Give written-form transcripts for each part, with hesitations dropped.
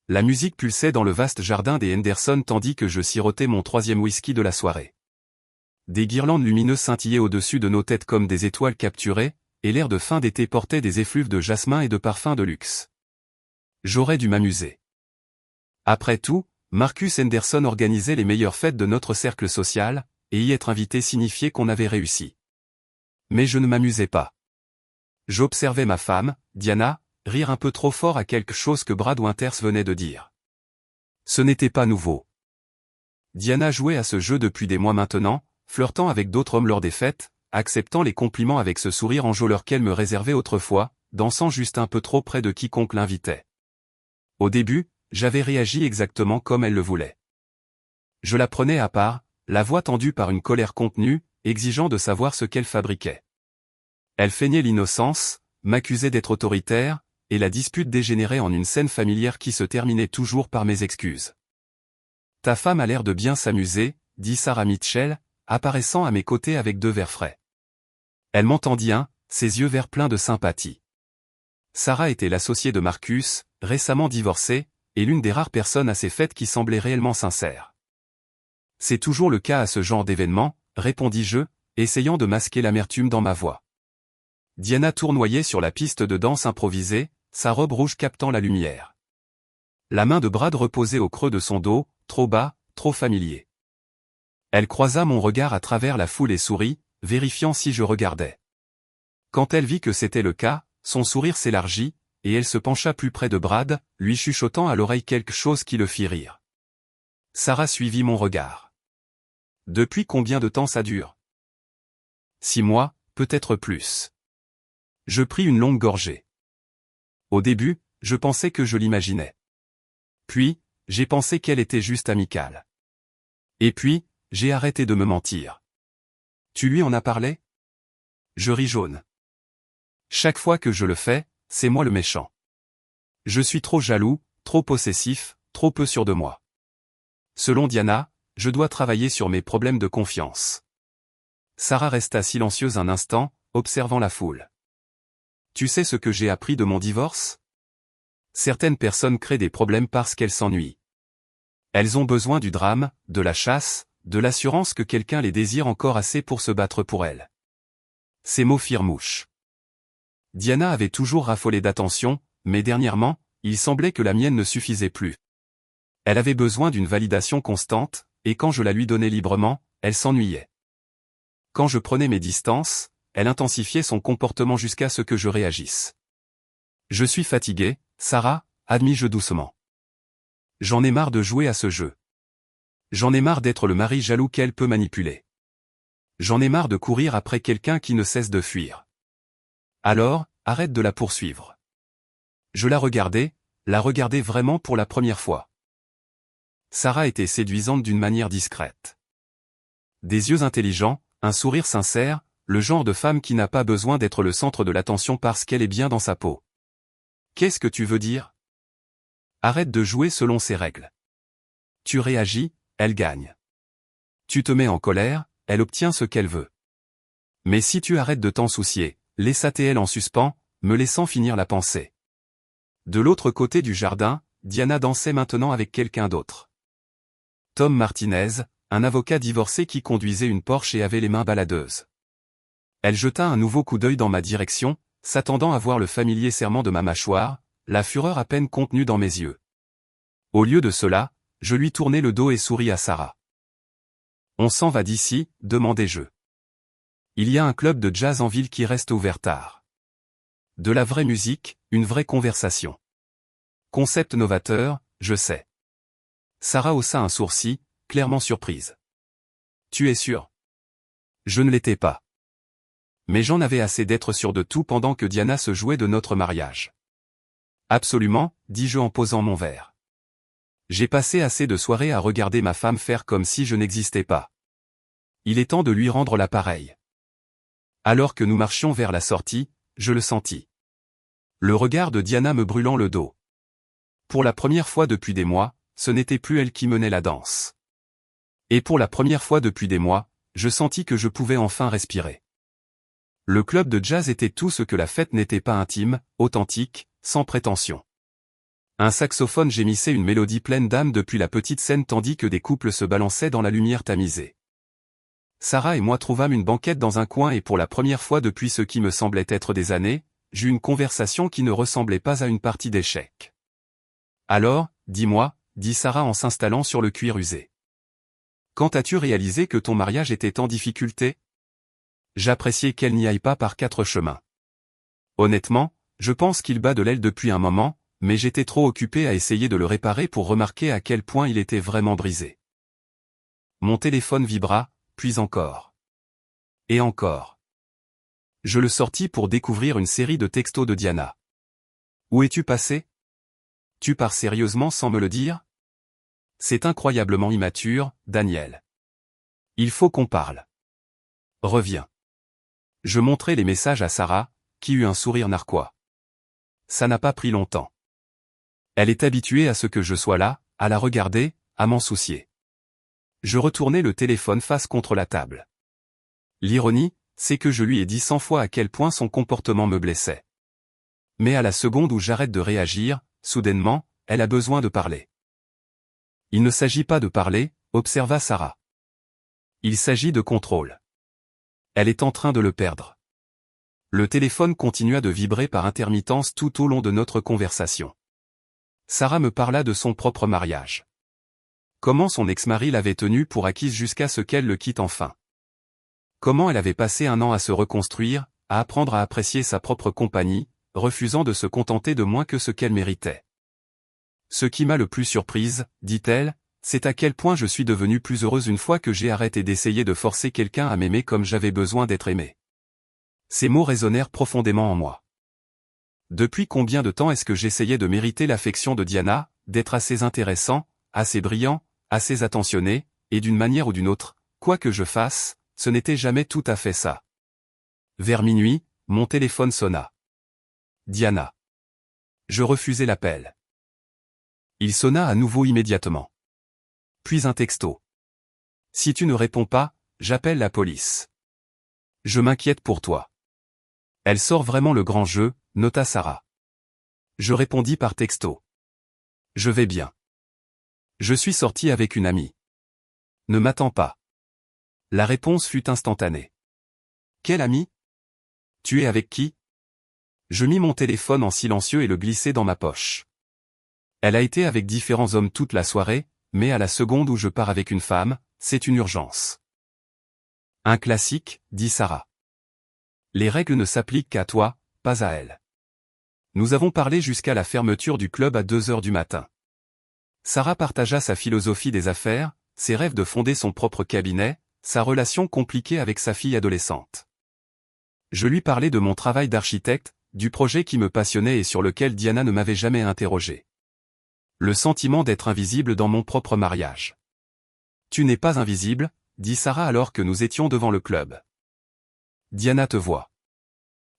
La musique pulsait dans le vaste jardin des Henderson tandis que je sirotais mon troisième whisky de la soirée. Des guirlandes lumineuses scintillaient au-dessus de nos têtes comme des étoiles capturées, et l'air de fin d'été portait des effluves de jasmin et de parfums de luxe. J'aurais dû m'amuser. Après tout, Marcus Henderson organisait les meilleures fêtes de notre cercle social, et y être invité signifiait qu'on avait réussi. Mais je ne m'amusais pas. J'observais ma femme, Diana, rire un peu trop fort à quelque chose que Brad Winters venait de dire. Ce n'était pas nouveau. Diana jouait à ce jeu depuis des mois maintenant, flirtant avec d'autres hommes lors des fêtes, acceptant les compliments avec ce sourire enjôleur qu'elle me réservait autrefois, dansant juste un peu trop près de quiconque l'invitait. Au début, j'avais réagi exactement comme elle le voulait. Je la prenais à part, la voix tendue par une colère contenue, exigeant de savoir ce qu'elle fabriquait. Elle feignait l'innocence, m'accusait d'être autoritaire, et la dispute dégénérait en une scène familière qui se terminait toujours par mes excuses. « Ta femme a l'air de bien s'amuser », dit Sarah Mitchell, apparaissant à mes côtés avec 2 verres frais. Elle m'entendit ses yeux verts pleins de sympathie. Sarah était l'associée de Marcus, récemment divorcée, et l'une des rares personnes à ces fêtes qui semblait réellement sincère. C'est toujours le cas à ce genre d'événement, répondis-je, essayant de masquer l'amertume dans ma voix. Diana tournoyait sur la piste de danse improvisée, sa robe rouge captant la lumière. La main de Brad reposait au creux de son dos, trop bas, trop familier. Elle croisa mon regard à travers la foule et sourit, vérifiant si je regardais. Quand elle vit que c'était le cas, son sourire s'élargit, et elle se pencha plus près de Brad, lui chuchotant à l'oreille quelque chose qui le fit rire. Sarah suivit mon regard. Depuis combien de temps ça dure? 6 mois, peut-être plus. Je pris une longue gorgée. Au début, je pensais que je l'imaginais. Puis, j'ai pensé qu'elle était juste amicale. Et puis, j'ai arrêté de me mentir. Tu lui en as parlé? Je ris jaune. Chaque fois que je le fais, c'est moi le méchant. Je suis trop jaloux, trop possessif, trop peu sûr de moi. Selon Diana, je dois travailler sur mes problèmes de confiance. Sarah resta silencieuse un instant, observant la foule. Tu sais ce que j'ai appris de mon divorce? Certaines personnes créent des problèmes parce qu'elles s'ennuient. Elles ont besoin du drame, de la chasse, de l'assurance que quelqu'un les désire encore assez pour se battre pour elles. Ces mots firent mouche. Diana avait toujours raffolé d'attention, mais dernièrement, il semblait que la mienne ne suffisait plus. Elle avait besoin d'une validation constante, et quand je la lui donnais librement, elle s'ennuyait. Quand je prenais mes distances, elle intensifiait son comportement jusqu'à ce que je réagisse. Je suis fatigué, Sarah, admis-je doucement. J'en ai marre de jouer à ce jeu. J'en ai marre d'être le mari jaloux qu'elle peut manipuler. J'en ai marre de courir après quelqu'un qui ne cesse de fuir. Alors, arrête de la poursuivre. Je la regardais vraiment pour la première fois. Sarah était séduisante d'une manière discrète. Des yeux intelligents, un sourire sincère, le genre de femme qui n'a pas besoin d'être le centre de l'attention parce qu'elle est bien dans sa peau. Qu'est-ce que tu veux dire? Arrête de jouer selon ses règles. Tu réagis, elle gagne. Tu te mets en colère, elle obtient ce qu'elle veut. Mais si tu arrêtes de t'en soucier, laissa TL en suspens, me laissant finir la pensée. De l'autre côté du jardin, Diana dansait maintenant avec quelqu'un d'autre. Tom Martinez, un avocat divorcé qui conduisait une Porsche et avait les mains baladeuses. Elle jeta un nouveau coup d'œil dans ma direction, s'attendant à voir le familier serrement de ma mâchoire, la fureur à peine contenue dans mes yeux. Au lieu de cela, je lui tournai le dos et souris à Sarah. On s'en va d'ici, demandai-je. Il y a un club de jazz en ville qui reste ouvert tard. De la vraie musique, une vraie conversation. Concept novateur, je sais. Sarah haussa un sourcil, clairement surprise. Tu es sûr? Je ne l'étais pas. Mais j'en avais assez d'être sûr de tout pendant que Diana se jouait de notre mariage. Absolument, dis-je en posant mon verre. J'ai passé assez de soirées à regarder ma femme faire comme si je n'existais pas. Il est temps de lui rendre l'appareil. Alors que nous marchions vers la sortie, je le sentis. Le regard de Diana me brûlant le dos. Pour la première fois depuis des mois, ce n'était plus elle qui menait la danse. Et pour la première fois depuis des mois, je sentis que je pouvais enfin respirer. Le club de jazz était tout ce que la fête n'était pas intime, authentique, sans prétention. Un saxophone gémissait une mélodie pleine d'âme depuis la petite scène tandis que des couples se balançaient dans la lumière tamisée. Sarah et moi trouvâmes une banquette dans un coin et pour la première fois depuis ce qui me semblait être des années, j'eus une conversation qui ne ressemblait pas à une partie d'échecs. Alors, dis-moi, dit Sarah en s'installant sur le cuir usé. Quand as-tu réalisé que ton mariage était en difficulté? J'appréciais qu'elle n'y aille pas par 4 chemins. Honnêtement, je pense qu'il bat de l'aile depuis un moment, mais j'étais trop occupé à essayer de le réparer pour remarquer à quel point il était vraiment brisé. Mon téléphone vibra, puis encore. Et encore. Je le sortis pour découvrir une série de textos de Diana. Où es-tu passé? Tu pars sérieusement sans me le dire? C'est incroyablement immature, Daniel. Il faut qu'on parle. Reviens. Je montrai les messages à Sarah, qui eut un sourire narquois. Ça n'a pas pris longtemps. Elle est habituée à ce que je sois là, à la regarder, à m'en soucier. Je retournai le téléphone face contre la table. L'ironie, c'est que je lui ai dit 100 fois à quel point son comportement me blessait. Mais à la seconde où j'arrête de réagir, soudainement, elle a besoin de parler. Il ne s'agit pas de parler, observa Sarah. Il s'agit de contrôle. Elle est en train de le perdre. Le téléphone continua de vibrer par intermittence tout au long de notre conversation. Sarah me parla de son propre mariage. Comment son ex-mari l'avait tenue pour acquise jusqu'à ce qu'elle le quitte enfin. Comment elle avait passé un an à se reconstruire, à apprendre à apprécier sa propre compagnie, refusant de se contenter de moins que ce qu'elle méritait. Ce qui m'a le plus surprise, dit-elle, c'est à quel point je suis devenue plus heureuse une fois que j'ai arrêté d'essayer de forcer quelqu'un à m'aimer comme j'avais besoin d'être aimé. Ces mots résonnèrent profondément en moi. Depuis combien de temps est-ce que j'essayais de mériter l'affection de Diana, d'être assez intéressant, assez brillant, assez attentionné, et d'une manière ou d'une autre, quoi que je fasse, ce n'était jamais tout à fait ça. Vers minuit, mon téléphone sonna. Diana. Je refusai l'appel. Il sonna à nouveau immédiatement. Puis un texto. Si tu ne réponds pas, j'appelle la police. Je m'inquiète pour toi. Elle sort vraiment le grand jeu, nota Sarah. Je répondis par texto. Je vais bien. Je suis sorti avec une amie. Ne m'attends pas. La réponse fut instantanée. Quelle amie? Tu es avec qui? Je mis mon téléphone en silencieux et le glissai dans ma poche. Elle a été avec différents hommes toute la soirée, mais à la seconde où je pars avec une femme, c'est une urgence. Un classique, dit Sarah. Les règles ne s'appliquent qu'à toi, pas à elle. Nous avons parlé jusqu'à la fermeture du club à 2 heures du matin. Sarah partagea sa philosophie des affaires, ses rêves de fonder son propre cabinet, sa relation compliquée avec sa fille adolescente. Je lui parlais de mon travail d'architecte, du projet qui me passionnait et sur lequel Diana ne m'avait jamais interrogé. Le sentiment d'être invisible dans mon propre mariage. Tu n'es pas invisible, dit Sarah alors que nous étions devant le club. Diana te voit.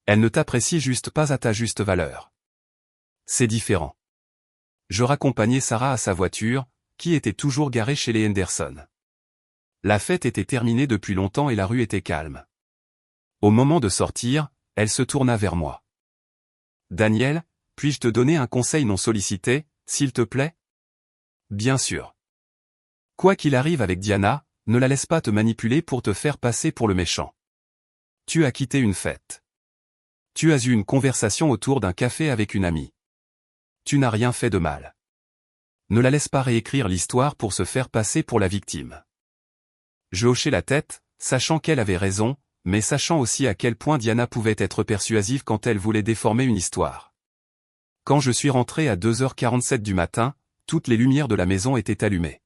Elle ne t'apprécie juste pas à ta juste valeur. C'est différent. Je raccompagnai Sarah à sa voiture, qui était toujours garée chez les Henderson. La fête était terminée depuis longtemps et la rue était calme. Au moment de sortir, elle se tourna vers moi. Daniel, puis-je te donner un conseil non sollicité, s'il te plaît? Bien sûr. Quoi qu'il arrive avec Diana, ne la laisse pas te manipuler pour te faire passer pour le méchant. Tu as quitté une fête. Tu as eu une conversation autour d'un café avec une amie. Tu n'as rien fait de mal. Ne la laisse pas réécrire l'histoire pour se faire passer pour la victime. Je hochai la tête, sachant qu'elle avait raison, mais sachant aussi à quel point Diana pouvait être persuasive quand elle voulait déformer une histoire. Quand je suis rentré à 2h47 du matin, toutes les lumières de la maison étaient allumées.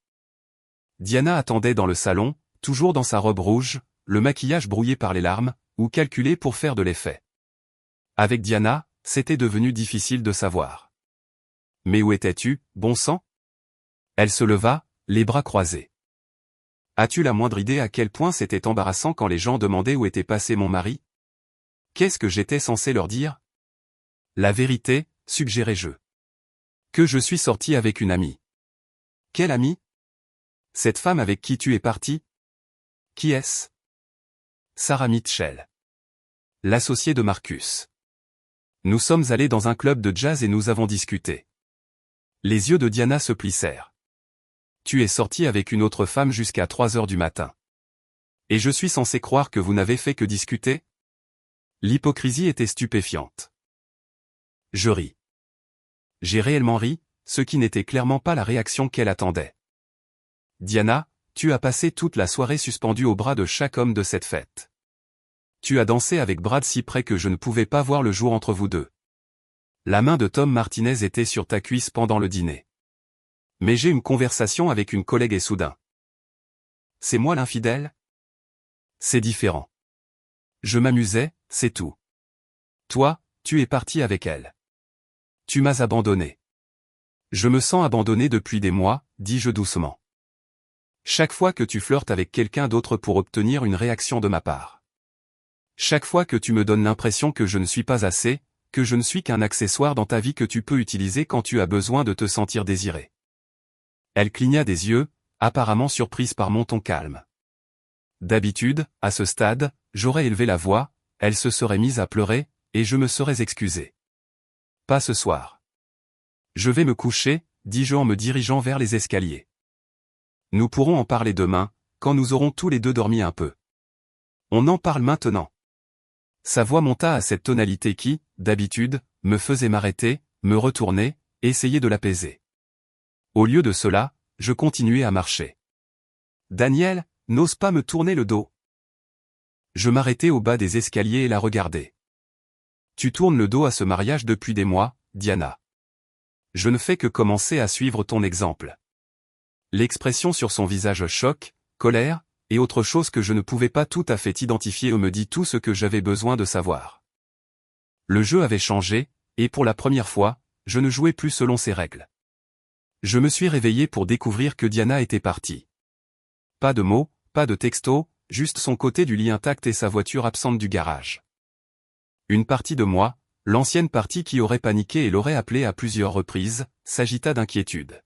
Diana attendait dans le salon, toujours dans sa robe rouge, le maquillage brouillé par les larmes, ou calculé pour faire de l'effet. Avec Diana, c'était devenu difficile de savoir. Mais où étais-tu, bon sang? Elle se leva, les bras croisés. As-tu la moindre idée à quel point c'était embarrassant quand les gens demandaient où était passé mon mari? Qu'est-ce que j'étais censé leur dire? La vérité, suggérai-je. Que je suis sorti avec une amie. Quelle amie? Cette femme avec qui tu es parti? Qui est-ce? Sarah Mitchell. L'associée de Marcus. Nous sommes allés dans un club de jazz et nous avons discuté. Les yeux de Diana se plissèrent. Tu es sorti avec une autre femme jusqu'à 3 heures du matin. Et je suis censé croire que vous n'avez fait que discuter? L'hypocrisie était stupéfiante. Je ris. J'ai réellement ri, ce qui n'était clairement pas la réaction qu'elle attendait. Diana, tu as passé toute la soirée suspendue au bras de chaque homme de cette fête. Tu as dansé avec Brad si près que je ne pouvais pas voir le jour entre vous deux. La main de Tom Martinez était sur ta cuisse pendant le dîner. Mais j'ai une conversation avec une collègue et soudain. C'est moi l'infidèle? C'est différent. Je m'amusais, c'est tout. Toi, tu es parti avec elle. Tu m'as abandonné. Je me sens abandonné depuis des mois, dis-je doucement. Chaque fois que tu flirtes avec quelqu'un d'autre pour obtenir une réaction de ma part. Chaque fois que tu me donnes l'impression que je ne suis pas assez, que je ne suis qu'un accessoire dans ta vie que tu peux utiliser quand tu as besoin de te sentir désiré. Elle cligna des yeux, apparemment surprise par mon ton calme. D'habitude, à ce stade, j'aurais élevé la voix, elle se serait mise à pleurer, et je me serais excusé. Pas ce soir. Je vais me coucher, dis-je en me dirigeant vers les escaliers. Nous pourrons en parler demain, quand nous aurons tous les deux dormi un peu. On en parle maintenant. Sa voix monta à cette tonalité qui, d'habitude, me faisait m'arrêter, me retourner, essayer de l'apaiser. Au lieu de cela, je continuais à marcher. Daniel, n'ose pas me tourner le dos. Je m'arrêtai au bas des escaliers et la regardai. Tu tournes le dos à ce mariage depuis des mois, Diana. Je ne fais que commencer à suivre ton exemple. L'expression sur son visage choc, colère, et autre chose que je ne pouvais pas tout à fait identifier me dit tout ce que j'avais besoin de savoir. Le jeu avait changé, et pour la première fois, je ne jouais plus selon ses règles. Je me suis réveillé pour découvrir que Diana était partie. Pas de mots, pas de texto, juste son côté du lit intact et sa voiture absente du garage. Une partie de moi, l'ancienne partie qui aurait paniqué et l'aurait appelée à plusieurs reprises, s'agita d'inquiétude.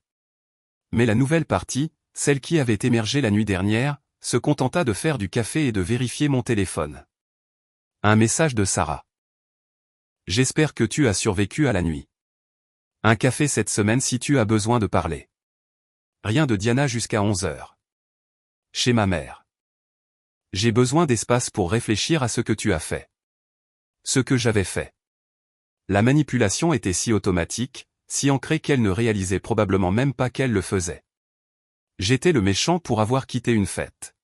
Mais la nouvelle partie, celle qui avait émergé la nuit dernière, se contenta de faire du café et de vérifier mon téléphone. Un message de Sarah. J'espère que tu as survécu à la nuit. Un café cette semaine si tu as besoin de parler. Rien de Diana jusqu'à 11 heures. Chez ma mère. J'ai besoin d'espace pour réfléchir à ce que tu as fait. Ce que j'avais fait. La manipulation était si automatique, si ancrée qu'elle ne réalisait probablement même pas qu'elle le faisait. J'étais le méchant pour avoir quitté une fête.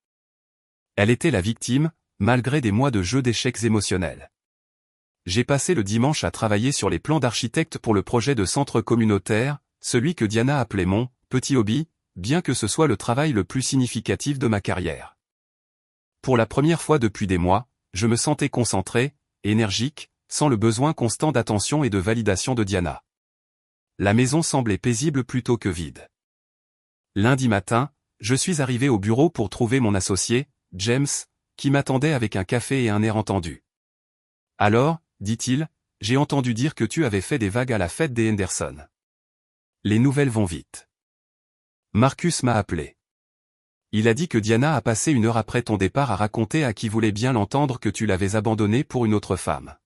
Elle était la victime, malgré des mois de jeu d'échecs émotionnels. J'ai passé le dimanche à travailler sur les plans d'architecte pour le projet de centre communautaire, celui que Diana appelait mon « petit hobby », bien que ce soit le travail le plus significatif de ma carrière. Pour la première fois depuis des mois, je me sentais concentré, énergique, sans le besoin constant d'attention et de validation de Diana. La maison semblait paisible plutôt que vide. Lundi matin, je suis arrivé au bureau pour trouver mon associé, James, qui m'attendait avec un café et un air entendu. Alors, dit-il, j'ai entendu dire que tu avais fait des vagues à la fête des Henderson. Les nouvelles vont vite. Marcus m'a appelé. Il a dit que Diana a passé 1 heure après ton départ à raconter à qui voulait bien l'entendre que tu l'avais abandonnée pour une autre femme.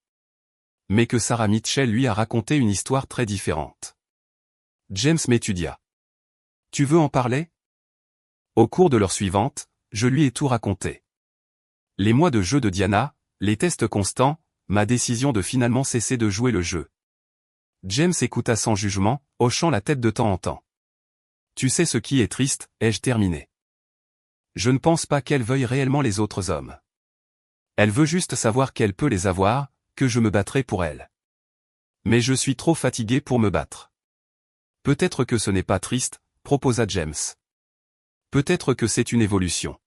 Mais que Sarah Mitchell lui a raconté une histoire très différente. James m'étudia. Tu veux en parler? Au cours de l'heure suivante, je lui ai tout raconté. Les mois de jeu de Diana, les tests constants, ma décision de finalement cesser de jouer le jeu. James écouta sans jugement, hochant la tête de temps en temps. Tu sais ce qui est triste, ai-je terminé. Je ne pense pas qu'elle veuille réellement les autres hommes. Elle veut juste savoir qu'elle peut les avoir, que je me battrai pour elle. Mais je suis trop fatigué pour me battre. Peut-être que ce n'est pas triste, proposa James. Peut-être que c'est une évolution.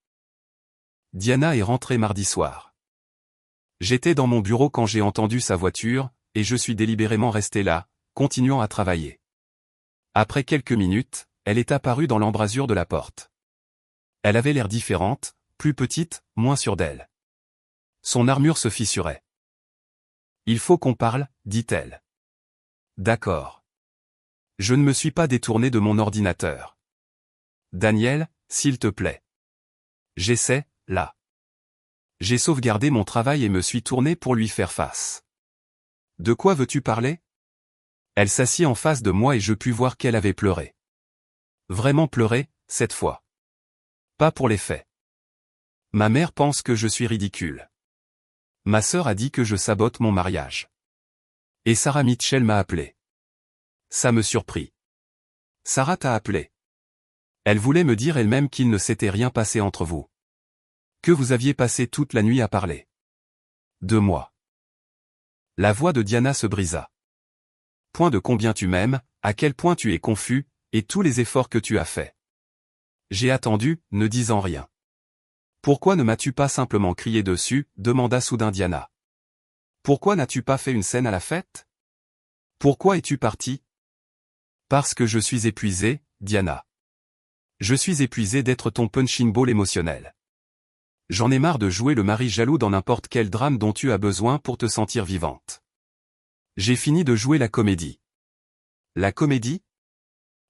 Diana est rentrée mardi soir. J'étais dans mon bureau quand j'ai entendu sa voiture, et je suis délibérément resté là, continuant à travailler. Après quelques minutes, elle est apparue dans l'embrasure de la porte. Elle avait l'air différente, plus petite, moins sûre d'elle. Son armure se fissurait. Il faut qu'on parle, dit-elle. D'accord. Je ne me suis pas détourné de mon ordinateur. Daniel, s'il te plaît. J'essaie, là. J'ai sauvegardé mon travail et me suis tourné pour lui faire face. De quoi veux-tu parler? Elle s'assit en face de moi et je pus voir qu'elle avait pleuré. Vraiment pleuré, cette fois. Pas pour les faits. Ma mère pense que je suis ridicule. Ma sœur a dit que je sabote mon mariage. Et Sarah Mitchell m'a appelé. Ça me surprit. Sarah t'a appelé. Elle voulait me dire elle-même qu'il ne s'était rien passé entre vous. Que vous aviez passé toute la nuit à parler. De moi. La voix de Diana se brisa. Point de combien tu m'aimes, à quel point tu es confus, et tous les efforts que tu as faits. J'ai attendu, ne disant rien. Pourquoi ne m'as-tu pas simplement crié dessus, demanda soudain Diana. Pourquoi n'as-tu pas fait une scène à la fête? Pourquoi es-tu parti? Parce que je suis épuisé, Diana. Je suis épuisé d'être ton punching ball émotionnel. J'en ai marre de jouer le mari jaloux dans n'importe quel drame dont tu as besoin pour te sentir vivante. J'ai fini de jouer la comédie. La comédie?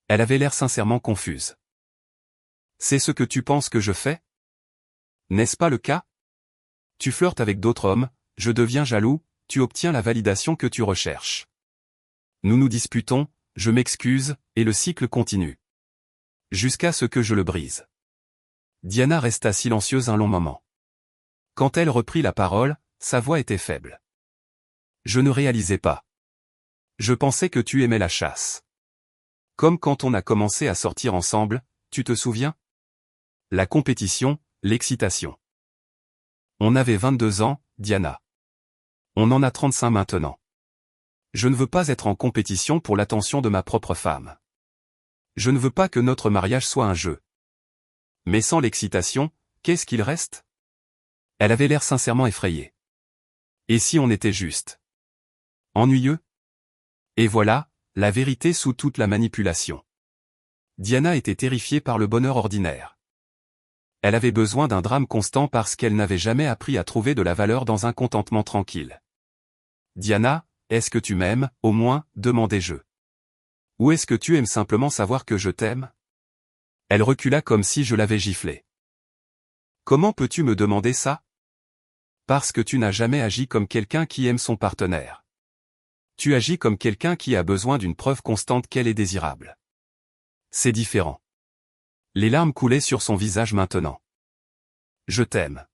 Elle avait l'air sincèrement confuse. C'est ce que tu penses que je fais? N'est-ce pas le cas? Tu flirtes avec d'autres hommes, je deviens jaloux, tu obtiens la validation que tu recherches. Nous nous disputons, je m'excuse, et le cycle continue. Jusqu'à ce que je le brise. Diana resta silencieuse un long moment. Quand elle reprit la parole, sa voix était faible. Je ne réalisais pas. Je pensais que tu aimais la chasse. Comme quand on a commencé à sortir ensemble, tu te souviens? La compétition, l'excitation. On avait 22 ans, Diana. On en a 35 maintenant. Je ne veux pas être en compétition pour l'attention de ma propre femme. Je ne veux pas que notre mariage soit un jeu. Mais sans l'excitation, qu'est-ce qu'il reste? Elle avait l'air sincèrement effrayée. Et si on était juste? Ennuyeux? Et voilà, la vérité sous toute la manipulation. Diana était terrifiée par le bonheur ordinaire. Elle avait besoin d'un drame constant parce qu'elle n'avait jamais appris à trouver de la valeur dans un contentement tranquille. Diana, est-ce que tu m'aimes, au moins, demandai-je. Ou est-ce que tu aimes simplement savoir que je t'aime? Elle recula comme si je l'avais giflée. Comment peux-tu me demander ça? Parce que tu n'as jamais agi comme quelqu'un qui aime son partenaire. Tu agis comme quelqu'un qui a besoin d'une preuve constante qu'elle est désirable. C'est différent. Les larmes coulaient sur son visage maintenant. Je t'aime.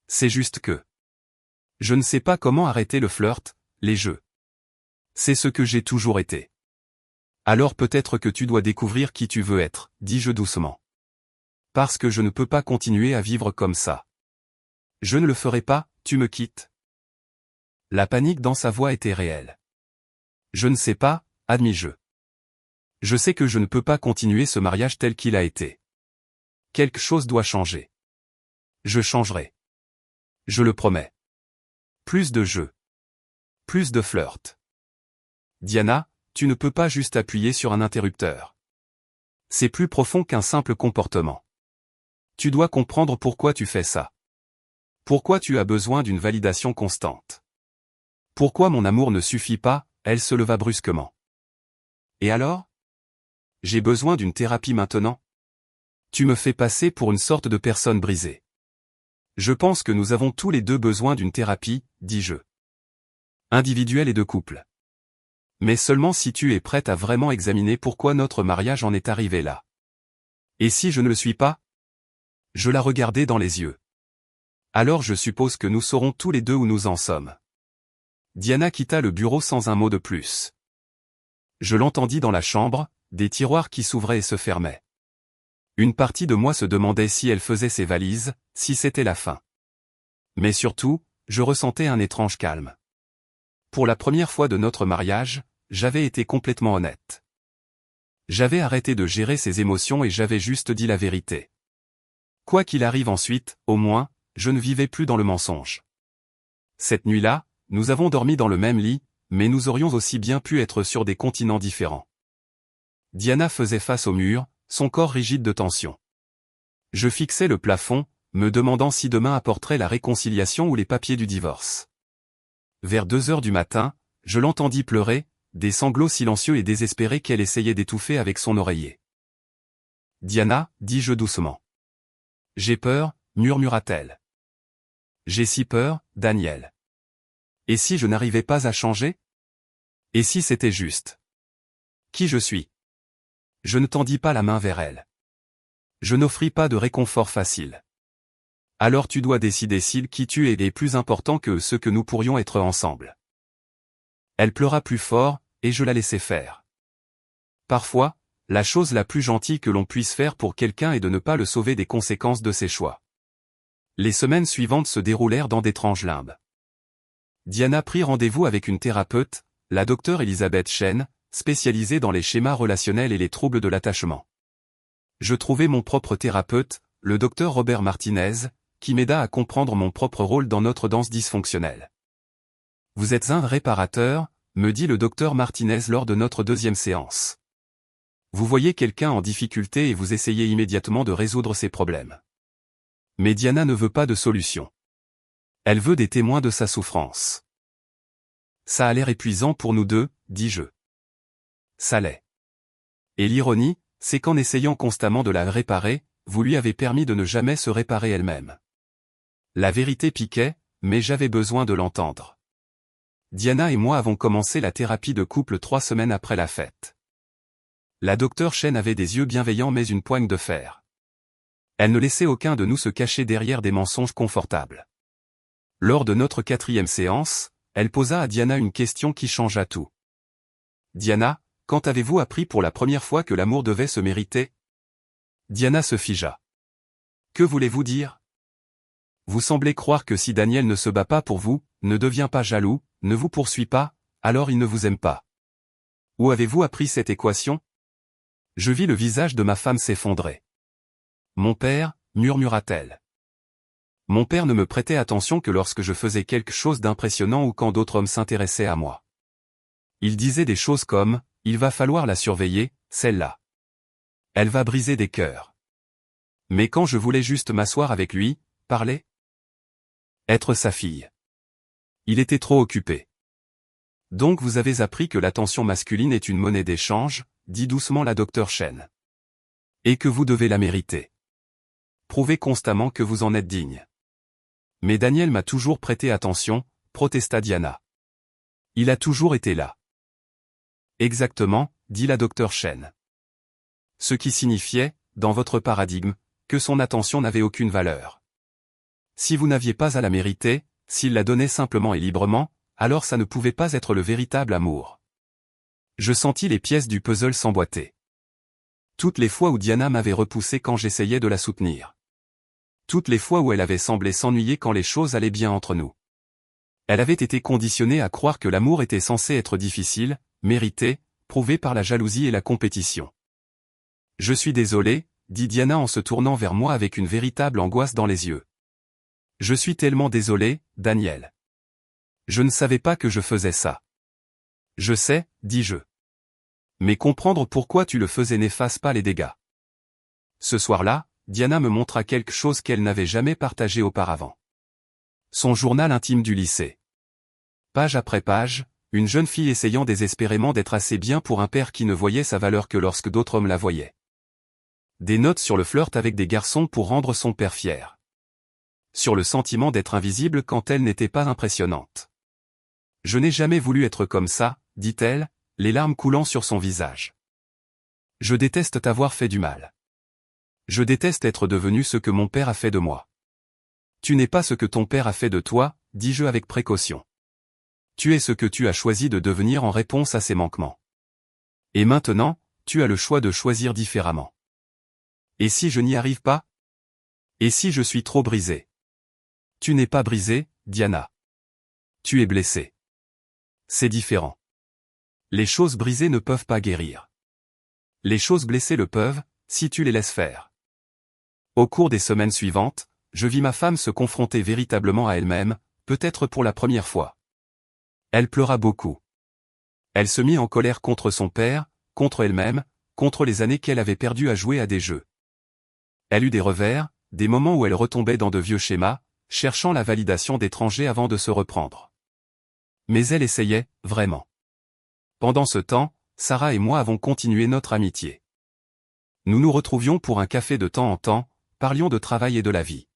C'est juste que... Je ne sais pas comment arrêter le flirt, les jeux. C'est ce que j'ai toujours été. Alors peut-être que tu dois découvrir qui tu veux être, dis-je doucement. Parce que je ne peux pas continuer à vivre comme ça. Je ne le ferai pas, tu me quittes. La panique dans sa voix était réelle. Je ne sais pas, admis-je. Je sais que je ne peux pas continuer ce mariage tel qu'il a été. Quelque chose doit changer. Je changerai. Je le promets. Plus de jeux. Plus de flirt. Diana, tu ne peux pas juste appuyer sur un interrupteur. C'est plus profond qu'un simple comportement. Tu dois comprendre pourquoi tu fais ça. Pourquoi tu as besoin d'une validation constante. Pourquoi mon amour ne suffit pas, elle se leva brusquement. Et alors? J'ai besoin d'une thérapie maintenant? Tu me fais passer pour une sorte de personne brisée. Je pense que nous avons tous les deux besoin d'une thérapie, dis-je. Individuelle et de couple. Mais seulement si tu es prête à vraiment examiner pourquoi notre mariage en est arrivé là. Et si je ne le suis pas? Je la regardai dans les yeux. Alors je suppose que nous saurons tous les deux où nous en sommes. Diana quitta le bureau sans un mot de plus. Je l'entendis dans la chambre, des tiroirs qui s'ouvraient et se fermaient. Une partie de moi se demandait si elle faisait ses valises, si c'était la fin. Mais surtout, je ressentais un étrange calme. Pour la première fois de notre mariage, j'avais été complètement honnête. J'avais arrêté de gérer ses émotions et j'avais juste dit la vérité. Quoi qu'il arrive ensuite, au moins, je ne vivais plus dans le mensonge. Cette nuit-là, nous avons dormi dans le même lit, mais nous aurions aussi bien pu être sur des continents différents. Diana faisait face au mur, son corps rigide de tension. Je fixais le plafond, me demandant si demain apporterait la réconciliation ou les papiers du divorce. Vers 2 heures du matin, je l'entendis pleurer, des sanglots silencieux et désespérés qu'elle essayait d'étouffer avec son oreiller. « Diana, dis-je doucement. »« J'ai peur, murmura-t-elle. »« J'ai si peur, Daniel. »« Et si je n'arrivais pas à changer ? Et si c'était juste? Qui je suis? Je ne tendis pas la main vers elle. Je n'offris pas de réconfort facile. Alors tu dois décider si qui tu es plus important que ce que nous pourrions être ensemble. Elle pleura plus fort, et je la laissai faire. Parfois, la chose la plus gentille que l'on puisse faire pour quelqu'un est de ne pas le sauver des conséquences de ses choix. Les semaines suivantes se déroulèrent dans d'étranges limbes. Diana prit rendez-vous avec une thérapeute, la docteure Elizabeth Chen, spécialisée dans les schémas relationnels et les troubles de l'attachement. Je trouvai mon propre thérapeute, le docteur Robert Martinez, qui m'aida à comprendre mon propre rôle dans notre danse dysfonctionnelle. Vous êtes un réparateur, me dit le docteur Martinez lors de notre deuxième séance. Vous voyez quelqu'un en difficulté et vous essayez immédiatement de résoudre ses problèmes. Mais Diana ne veut pas de solution. Elle veut des témoins de sa souffrance. Ça a l'air épuisant pour nous deux, dis-je. Ça l'est. Et l'ironie, c'est qu'en essayant constamment de la réparer, vous lui avez permis de ne jamais se réparer elle-même. La vérité piquait, mais j'avais besoin de l'entendre. Diana et moi avons commencé la thérapie de couple 3 semaines après la fête. La docteure Chen avait des yeux bienveillants mais une poigne de fer. Elle ne laissait aucun de nous se cacher derrière des mensonges confortables. Lors de notre 4e séance, elle posa à Diana une question qui changea tout. Diana, quand avez-vous appris pour la première fois que l'amour devait se mériter? Diana se figea. Que voulez-vous dire? Vous semblez croire que si Daniel ne se bat pas pour vous, ne devient pas jaloux, ne vous poursuit pas, alors il ne vous aime pas. Où avez-vous appris cette équation? Je vis le visage de ma femme s'effondrer. Mon père, murmura-t-elle. Mon père ne me prêtait attention que lorsque je faisais quelque chose d'impressionnant ou quand d'autres hommes s'intéressaient à moi. Il disait des choses comme « il va falloir la surveiller, celle-là. Elle va briser des cœurs. » Mais quand je voulais juste m'asseoir avec lui, parler, être sa fille. Il était trop occupé. Donc vous avez appris que l'attention masculine est une monnaie d'échange, dit doucement la docteure Chen. Et que vous devez la mériter. Prouvez constamment que vous en êtes digne. Mais Daniel m'a toujours prêté attention, protesta Diana. Il a toujours été là. Exactement, dit la docteure Chen. Ce qui signifiait, dans votre paradigme, que son attention n'avait aucune valeur. Si vous n'aviez pas à la mériter, s'il la donnait simplement et librement, alors ça ne pouvait pas être le véritable amour. Je sentis les pièces du puzzle s'emboîter. Toutes les fois où Diana m'avait repoussé quand j'essayais de la soutenir. Toutes les fois où elle avait semblé s'ennuyer quand les choses allaient bien entre nous. Elle avait été conditionnée à croire que l'amour était censé être difficile, mérité, prouvé par la jalousie et la compétition. Je suis désolé, dit Diana en se tournant vers moi avec une véritable angoisse dans les yeux. Je suis tellement désolé, Daniel. Je ne savais pas que je faisais ça. Je sais, dis-je. Mais comprendre pourquoi tu le faisais n'efface pas les dégâts. Ce soir-là, Diana me montra quelque chose qu'elle n'avait jamais partagé auparavant. Son journal intime du lycée. Page après page, une jeune fille essayant désespérément d'être assez bien pour un père qui ne voyait sa valeur que lorsque d'autres hommes la voyaient. Des notes sur le flirt avec des garçons pour rendre son père fier. Sur le sentiment d'être invisible quand elle n'était pas impressionnante. Je n'ai jamais voulu être comme ça, dit-elle, les larmes coulant sur son visage. Je déteste t'avoir fait du mal. Je déteste être devenu ce que mon père a fait de moi. Tu n'es pas ce que ton père a fait de toi, dis-je avec précaution. Tu es ce que tu as choisi de devenir en réponse à ses manquements. Et maintenant, tu as le choix de choisir différemment. Et si je n'y arrive pas? Et si je suis trop brisé? Tu n'es pas brisé, Diana. Tu es blessé. C'est différent. Les choses brisées ne peuvent pas guérir. Les choses blessées le peuvent, si tu les laisses faire. Au cours des semaines suivantes, je vis ma femme se confronter véritablement à elle-même, peut-être pour la première fois. Elle pleura beaucoup. Elle se mit en colère contre son père, contre elle-même, contre les années qu'elle avait perdues à jouer à des jeux. Elle eut des revers, des moments où elle retombait dans de vieux schémas, cherchant la validation d'étrangers avant de se reprendre. Mais elle essayait, vraiment. Pendant ce temps, Sarah et moi avons continué notre amitié. Nous nous retrouvions pour un café de temps en temps, parlions de travail et de la vie.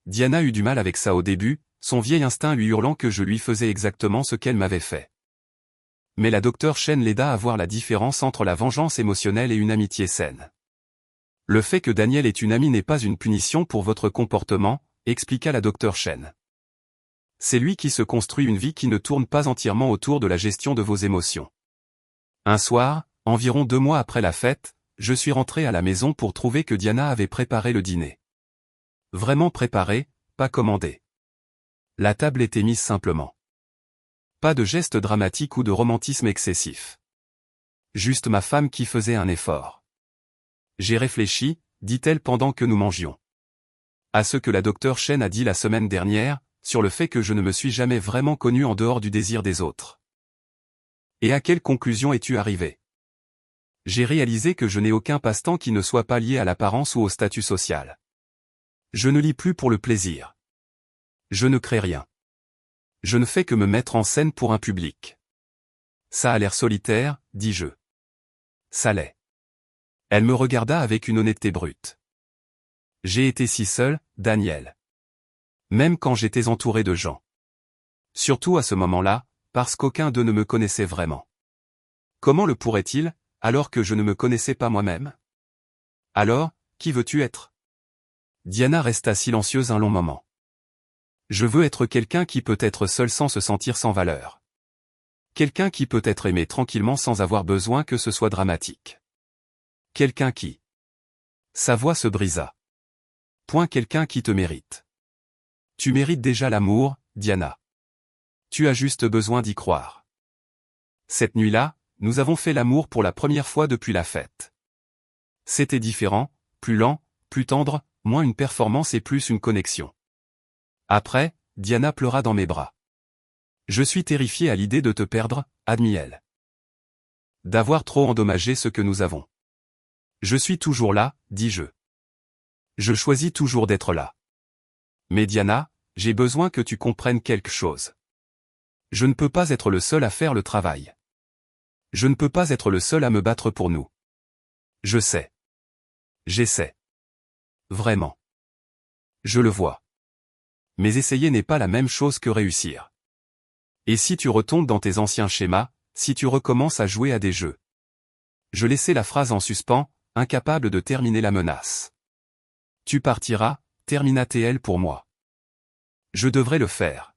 Diana eut du mal avec ça au début, son vieil instinct lui hurlant que je lui faisais exactement ce qu'elle m'avait fait. Mais la docteure Chen l'aida à voir la différence entre la vengeance émotionnelle et une amitié saine. Le fait que Daniel est une amie n'est pas une punition pour votre comportement, expliqua la docteure Chen. C'est lui qui se construit une vie qui ne tourne pas entièrement autour de la gestion de vos émotions. Un soir, environ 2 mois après la fête, je suis rentré à la maison pour trouver que Diana avait préparé le dîner. Vraiment préparé, pas commandé. La table était mise simplement. Pas de geste dramatique ou de romantisme excessif. Juste ma femme qui faisait un effort. J'ai réfléchi, dit-elle pendant que nous mangions. À ce que la docteure Chen a dit la semaine dernière, sur le fait que je ne me suis jamais vraiment connu en dehors du désir des autres. Et à quelle conclusion es-tu arrivé? J'ai réalisé que je n'ai aucun passe-temps qui ne soit pas lié à l'apparence ou au statut social. Je ne lis plus pour le plaisir. Je ne crée rien. Je ne fais que me mettre en scène pour un public. Ça a l'air solitaire, dis-je. Ça l'est. Elle me regarda avec une honnêteté brute. J'ai été si seul, Daniel. Même quand j'étais entouré de gens. Surtout à ce moment-là, parce qu'aucun d'eux ne me connaissait vraiment. Comment le pourrait-il, alors que je ne me connaissais pas moi-même? Alors, qui veux-tu être? Diana resta silencieuse un long moment. Je veux être quelqu'un qui peut être seul sans se sentir sans valeur. Quelqu'un qui peut être aimé tranquillement sans avoir besoin que ce soit dramatique. Quelqu'un qui... Sa voix se brisa. Point quelqu'un qui te mérite. Tu mérites déjà l'amour, Diana. Tu as juste besoin d'y croire. Cette nuit-là, nous avons fait l'amour pour la première fois depuis la fête. C'était différent, plus lent, plus tendre, moins une performance et plus une connexion. Après, Diana pleura dans mes bras. Je suis terrifié à l'idée de te perdre, admit-elle. D'avoir trop endommagé ce que nous avons. Je suis toujours là, dis-je. Je choisis toujours d'être là. Mais Diana, j'ai besoin que tu comprennes quelque chose. Je ne peux pas être le seul à faire le travail. Je ne peux pas être le seul à me battre pour nous. Je sais. J'essaie. Vraiment. Je le vois. Mais essayer n'est pas la même chose que réussir. Et si tu retombes dans tes anciens schémas, si tu recommences à jouer à des jeux? Je laissai la phrase en suspens, incapable de terminer la menace. Tu partiras, termina-t-elle pour moi. Je devrais le faire.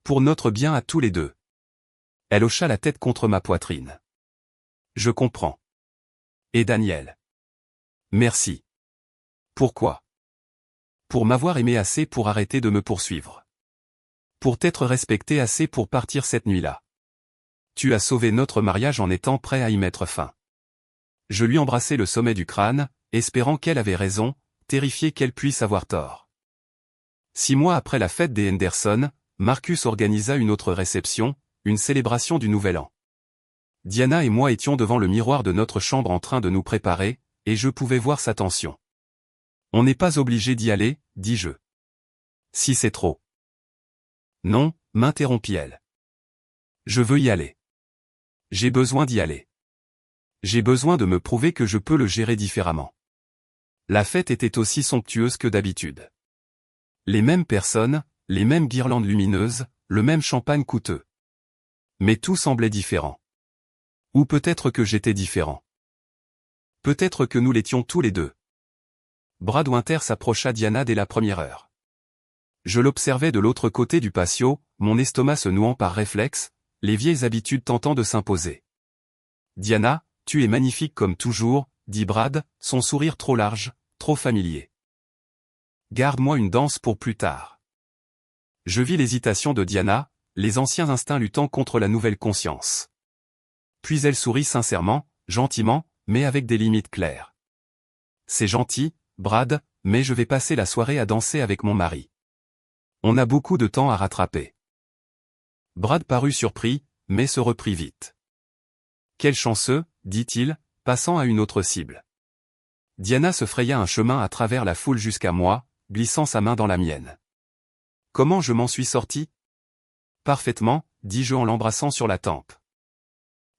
Pour notre bien à tous les deux. Elle hocha la tête contre ma poitrine. Je comprends. Et Daniel? Merci. Pourquoi? Pour m'avoir aimé assez pour arrêter de me poursuivre. Pour t'être respecté assez pour partir cette nuit-là. Tu as sauvé notre mariage en étant prêt à y mettre fin. Je lui embrassai le sommet du crâne, espérant qu'elle avait raison, terrifié qu'elle puisse avoir tort. 6 mois après la fête des Henderson, Marcus organisa une autre réception, une célébration du Nouvel An. Diana et moi étions devant le miroir de notre chambre en train de nous préparer, et je pouvais voir sa tension. On n'est pas obligé d'y aller, dis-je. Si c'est trop. Non, m'interrompit-elle. Je veux y aller. J'ai besoin d'y aller. J'ai besoin de me prouver que je peux le gérer différemment. La fête était aussi somptueuse que d'habitude. Les mêmes personnes, les mêmes guirlandes lumineuses, le même champagne coûteux. Mais tout semblait différent. Ou peut-être que j'étais différent. Peut-être que nous l'étions tous les deux. Brad Winter s'approcha Diana dès la première heure. Je l'observais de l'autre côté du patio, mon estomac se nouant par réflexe, les vieilles habitudes tentant de s'imposer. Diana, tu es magnifique comme toujours, dit Brad, son sourire trop large, trop familier. Garde-moi une danse pour plus tard. Je vis l'hésitation de Diana, les anciens instincts luttant contre la nouvelle conscience. Puis elle sourit sincèrement, gentiment, mais avec des limites claires. C'est gentil, Brad, mais je vais passer la soirée à danser avec mon mari. On a beaucoup de temps à rattraper. Brad parut surpris, mais se reprit vite. Quel chanceux, dit-il, passant à une autre cible. Diana se fraya un chemin à travers la foule jusqu'à moi, glissant sa main dans la mienne. Comment je m'en suis sorti? Parfaitement, dis-je en l'embrassant sur la tempe.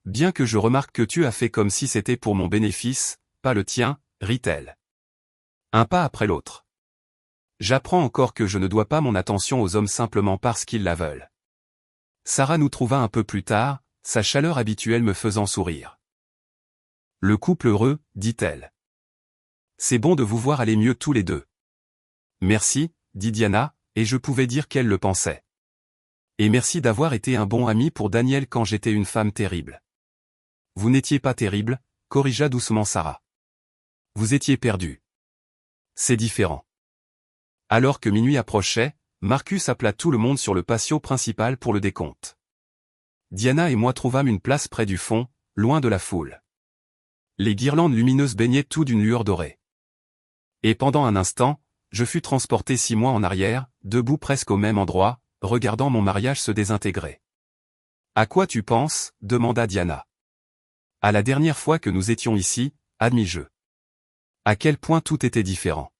Bien que je remarque que tu as fait comme si c'était pour mon bénéfice, pas le tien, rit-elle. Un pas après l'autre. J'apprends encore que je ne dois pas mon attention aux hommes simplement parce qu'ils la veulent. Sarah nous trouva un peu plus tard, sa chaleur habituelle me faisant sourire. Le couple heureux, dit-elle. C'est bon de vous voir aller mieux tous les deux. Merci, dit Diana, et je pouvais dire qu'elle le pensait. Et merci d'avoir été un bon ami pour Daniel quand j'étais une femme terrible. Vous n'étiez pas terrible, corrigea doucement Sarah. Vous étiez perdu. C'est différent. Alors que minuit approchait, Marcus appela tout le monde sur le patio principal pour le décompte. Diana et moi trouvâmes une place près du fond, loin de la foule. Les guirlandes lumineuses baignaient tout d'une lueur dorée. Et pendant un instant, je fus transporté 6 mois en arrière, debout presque au même endroit, regardant mon mariage se désintégrer. À quoi tu penses ? Demanda Diana. À la dernière fois que nous étions ici, admis-je. À quel point tout était différent.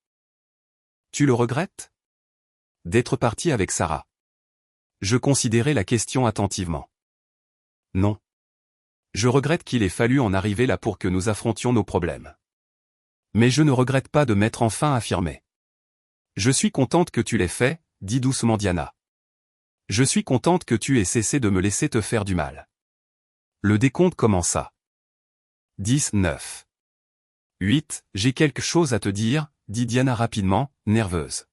Tu le regrettes ? D'être parti avec Sarah. Je considérais la question attentivement. Non. Je regrette qu'il ait fallu en arriver là pour que nous affrontions nos problèmes. Mais je ne regrette pas de m'être enfin affirmé. Je suis contente que tu l'aies fait, dit doucement Diana. Je suis contente que tu aies cessé de me laisser te faire du mal. Le décompte commença. 10, 9. 8, j'ai quelque chose à te dire, dit Diana rapidement, nerveuse.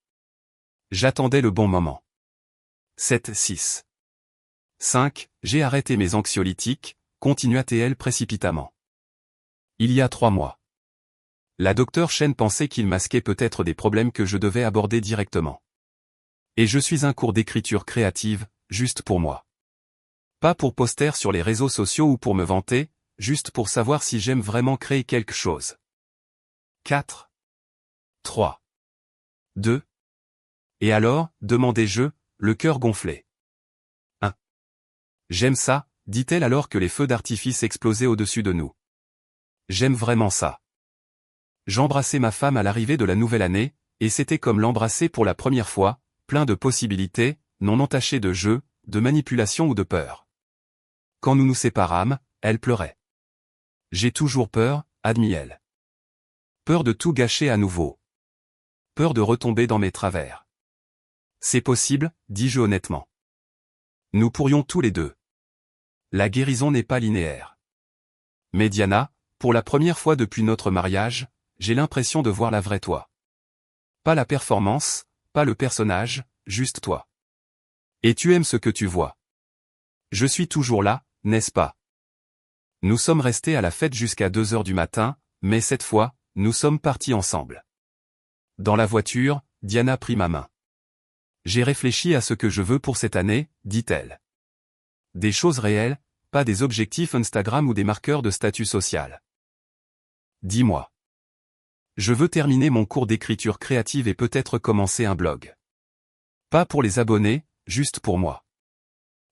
J'attendais le bon moment. 7, 6. 5, j'ai arrêté mes anxiolytiques, continua-t-elle précipitamment. Il y a 3 mois. La docteure Chen pensait qu'il masquait peut-être des problèmes que je devais aborder directement. Et je suis un cours d'écriture créative, juste pour moi. Pas pour poster sur les réseaux sociaux ou pour me vanter, juste pour savoir si j'aime vraiment créer quelque chose. 4. 3. 2. Et alors, demandai-je, le cœur gonflé. 1. J'aime ça, dit-elle alors que les feux d'artifice explosaient au-dessus de nous. J'aime vraiment ça. J'embrassais ma femme à l'arrivée de la nouvelle année, et c'était comme l'embrasser pour la première fois, plein de possibilités, non entaché de jeu, de manipulation ou de peur. Quand nous nous séparâmes, elle pleurait. J'ai toujours peur, admit-elle. Peur de tout gâcher à nouveau. Peur de retomber dans mes travers. C'est possible, dis-je honnêtement. Nous pourrions tous les deux. La guérison n'est pas linéaire. Mais Diana, pour la première fois depuis notre mariage, j'ai l'impression de voir la vraie toi. Pas la performance, pas le personnage, juste toi. Et tu aimes ce que tu vois. Je suis toujours là, n'est-ce pas? Nous sommes restés à la fête jusqu'à 2 heures du matin, mais cette fois, nous sommes partis ensemble. Dans la voiture, Diana prit ma main. J'ai réfléchi à ce que je veux pour cette année, dit-elle. Des choses réelles, pas des objectifs Instagram ou des marqueurs de statut social. Dis-moi. Je veux terminer mon cours d'écriture créative et peut-être commencer un blog. Pas pour les abonnés, juste pour moi.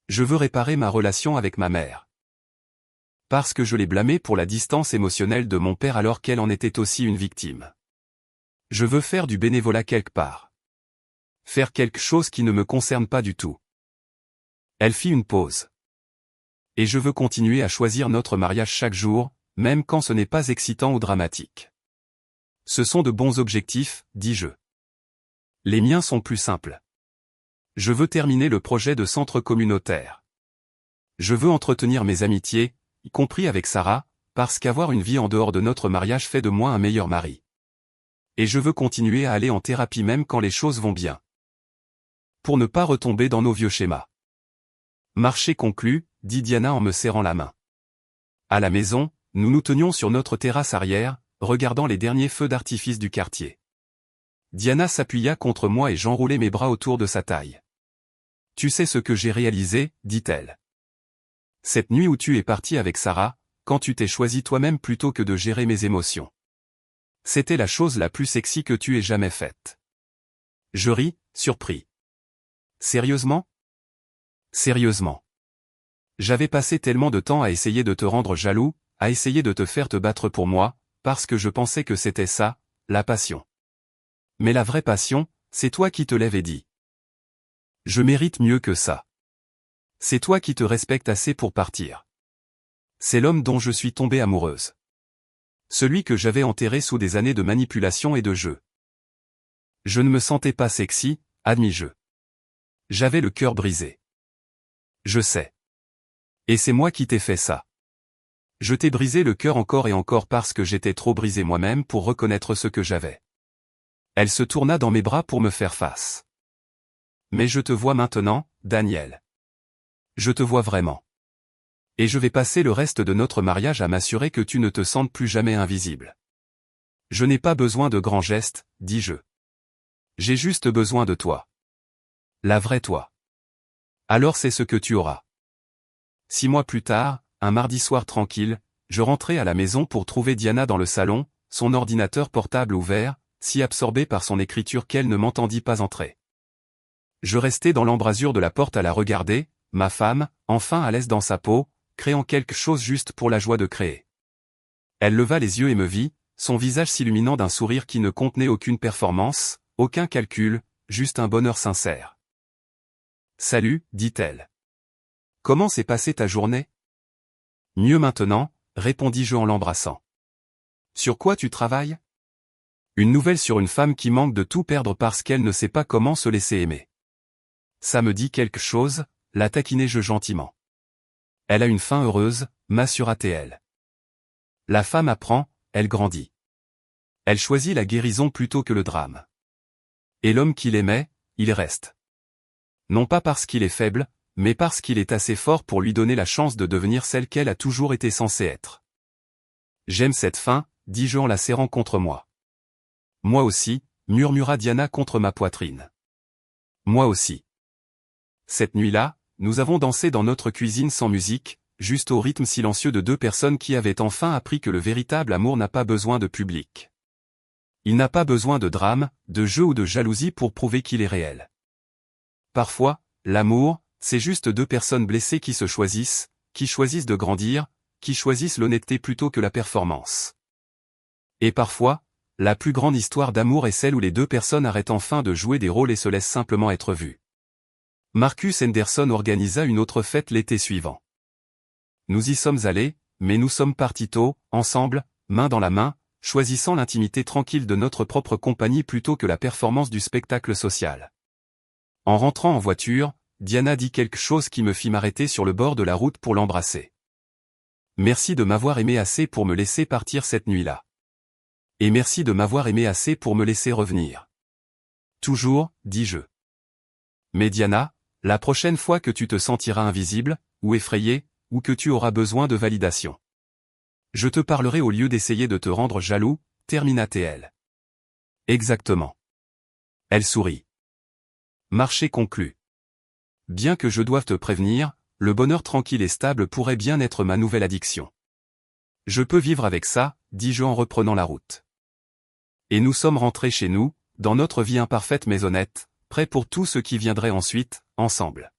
Je veux réparer ma relation avec ma mère. Parce que je l'ai blâmée pour la distance émotionnelle de mon père alors qu'elle en était aussi une victime. Je veux faire du bénévolat quelque part. Faire quelque chose qui ne me concerne pas du tout. Elle fit une pause. Et je veux continuer à choisir notre mariage chaque jour, même quand ce n'est pas excitant ou dramatique. Ce sont de bons objectifs, dis-je. Les miens sont plus simples. Je veux terminer le projet de centre communautaire. Je veux entretenir mes amitiés, y compris avec Sarah, parce qu'avoir une vie en dehors de notre mariage fait de moi un meilleur mari. Et je veux continuer à aller en thérapie même quand les choses vont bien. Pour ne pas retomber dans nos vieux schémas. Marché conclu, dit Diana en me serrant la main. À la maison, nous nous tenions sur notre terrasse arrière, regardant les derniers feux d'artifice du quartier. Diana s'appuya contre moi et j'enroulai mes bras autour de sa taille. Tu sais ce que j'ai réalisé, dit-elle. Cette nuit où tu es parti avec Sarah, quand tu t'es choisi toi-même plutôt que de gérer mes émotions. C'était la chose la plus sexy que tu aies jamais faite. Je ris, surpris. Sérieusement ? Sérieusement. J'avais passé tellement de temps à essayer de te rendre jaloux, à essayer de te faire te battre pour moi, parce que je pensais que c'était ça, la passion. Mais la vraie passion, c'est toi qui te lèves et dis. Je mérite mieux que ça. C'est toi qui te respectes assez pour partir. C'est l'homme dont je suis tombée amoureuse. Celui que j'avais enterré sous des années de manipulation et de jeu. Je ne me sentais pas sexy, admis-je. J'avais le cœur brisé. Je sais. Et c'est moi qui t'ai fait ça. Je t'ai brisé le cœur encore et encore parce que j'étais trop brisé moi-même pour reconnaître ce que j'avais. Elle se tourna dans mes bras pour me faire face. Mais je te vois maintenant, Daniel. Je te vois vraiment. Et je vais passer le reste de notre mariage à m'assurer que tu ne te sentes plus jamais invisible. Je n'ai pas besoin de grands gestes, dis-je. J'ai juste besoin de toi. La vraie toi. Alors c'est ce que tu auras. 6 mois plus tard, un mardi soir tranquille, je rentrais à la maison pour trouver Diana dans le salon, son ordinateur portable ouvert, si absorbée par son écriture qu'elle ne m'entendit pas entrer. Je restais dans l'embrasure de la porte à la regarder, ma femme, enfin à l'aise dans sa peau, créant quelque chose juste pour la joie de créer. Elle leva les yeux et me vit, son visage s'illuminant d'un sourire qui ne contenait aucune performance, aucun calcul, juste un bonheur sincère. « Salut, dit-elle. Comment s'est passée ta journée ? » « Mieux maintenant, répondis-je en l'embrassant. Sur quoi tu travailles ? Une nouvelle sur une femme qui manque de tout perdre parce qu'elle ne sait pas comment se laisser aimer. Ça me dit quelque chose, la taquinai-je gentiment. Elle a une fin heureuse, m'assura-t-elle. La femme apprend, elle grandit. Elle choisit la guérison plutôt que le drame. Et l'homme qu'il aimait, il reste. Non pas parce qu'il est faible, mais parce qu'il est assez fort pour lui donner la chance de devenir celle qu'elle a toujours été censée être. J'aime cette fin, dis-je en la serrant contre moi. Moi aussi, murmura Diana contre ma poitrine. Moi aussi. Cette nuit-là, nous avons dansé dans notre cuisine sans musique, juste au rythme silencieux de 2 personnes qui avaient enfin appris que le véritable amour n'a pas besoin de public. Il n'a pas besoin de drame, de jeu ou de jalousie pour prouver qu'il est réel. Parfois, l'amour, c'est juste 2 personnes blessées qui se choisissent, qui choisissent de grandir, qui choisissent l'honnêteté plutôt que la performance. Et parfois, la plus grande histoire d'amour est celle où les 2 personnes arrêtent enfin de jouer des rôles et se laissent simplement être vues. Marcus Henderson organisa une autre fête l'été suivant. Nous y sommes allés, mais nous sommes partis tôt, ensemble, main dans la main, choisissant l'intimité tranquille de notre propre compagnie plutôt que la performance du spectacle social. En rentrant en voiture, Diana dit quelque chose qui me fit m'arrêter sur le bord de la route pour l'embrasser. Merci de m'avoir aimé assez pour me laisser partir cette nuit-là. Et merci de m'avoir aimé assez pour me laisser revenir. Toujours, dis-je. Mais Diana, la prochaine fois que tu te sentiras invisible, ou effrayé, ou que tu auras besoin de validation, je te parlerai au lieu d'essayer de te rendre jaloux, termina-t-elle. Exactement. Elle sourit. Marché conclu. Bien que je doive te prévenir, le bonheur tranquille et stable pourrait bien être ma nouvelle addiction. Je peux vivre avec ça, dis-je en reprenant la route. Et nous sommes rentrés chez nous, dans notre vie imparfaite mais honnête, prêts pour tout ce qui viendrait ensuite, ensemble.